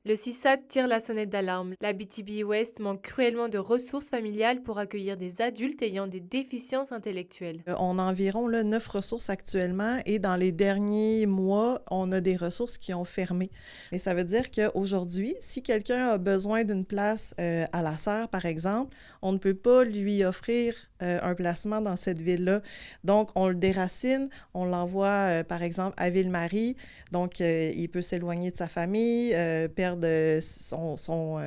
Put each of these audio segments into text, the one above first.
Le CISAT tire la sonnette d'alarme. L'Abitibi-Ouest manque cruellement de ressources familiales pour accueillir des adultes ayant des déficiences intellectuelles. On a environ 9 ressources actuellement et dans les derniers mois, on a des ressources qui ont fermé. Et ça veut dire qu'aujourd'hui, si quelqu'un a besoin d'une place à la Serre, par exemple, on ne peut pas lui offrir un placement dans cette ville-là. Donc, on le déracine, on l'envoie, par exemple, à Ville-Marie. Donc, il peut s'éloigner de sa famille, perdre son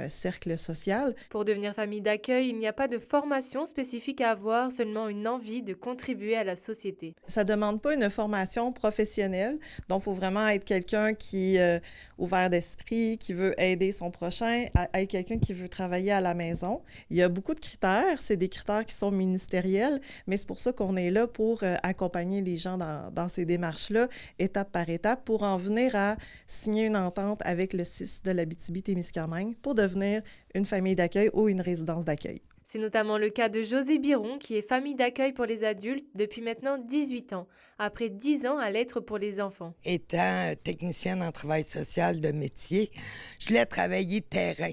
cercle social. Pour devenir famille d'accueil, il n'y a pas de formation spécifique à avoir, seulement une envie de contribuer à la société. Ça demande pas une formation professionnelle, donc il faut vraiment être quelqu'un qui est ouvert d'esprit, qui veut aider son prochain, être quelqu'un qui veut travailler à la maison. Il y a beaucoup de critères, c'est des critères qui sont ministériels, mais c'est pour ça qu'on est là pour accompagner les gens dans ces démarches-là, étape par étape, pour en venir à signer une entente avec le CIS de l'Abitibi-Témiscamingue pour devenir une famille d'accueil ou une résidence d'accueil. C'est notamment le cas de José Biron, qui est famille d'accueil pour les adultes depuis maintenant 18 ans, après 10 ans à l'être pour les enfants. Étant technicienne en travail social de métier, je voulais travailler terrain.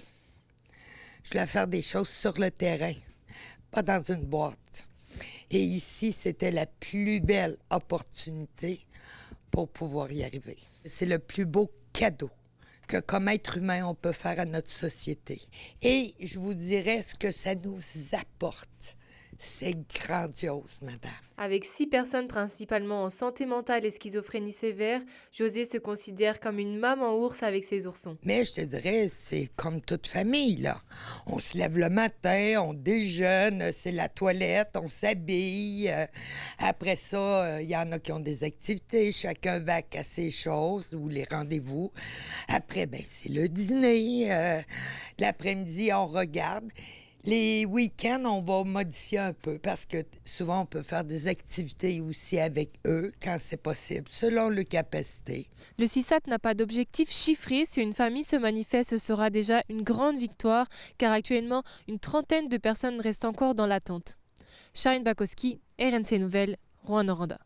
Je voulais faire des choses sur le terrain, pas dans une boîte. Et ici, c'était la plus belle opportunité pour pouvoir y arriver. C'est le plus beau cadeau que comme être humain, on peut faire à notre société. Et je vous dirais ce que ça nous apporte. C'est grandiose, madame. Avec 6 personnes principalement en santé mentale et schizophrénie sévère, José se considère comme une maman ours avec ses oursons. Mais je te dirais, c'est comme toute famille, là. On se lève le matin, on déjeune, c'est la toilette, on s'habille. Après ça, il y en a qui ont des activités, chacun va à ses choses ou les rendez-vous. Après, ben c'est le dîner. L'après-midi, on regarde. Les week-ends, on va modifier un peu parce que souvent, on peut faire des activités aussi avec eux quand c'est possible, selon leurs capacités. Le CISAT n'a pas d'objectif chiffré. Si une famille se manifeste, ce sera déjà une grande victoire, car actuellement, une trentaine de personnes restent encore dans l'attente. Charine Bakowski, RNC Nouvelles, Rouen-Noranda.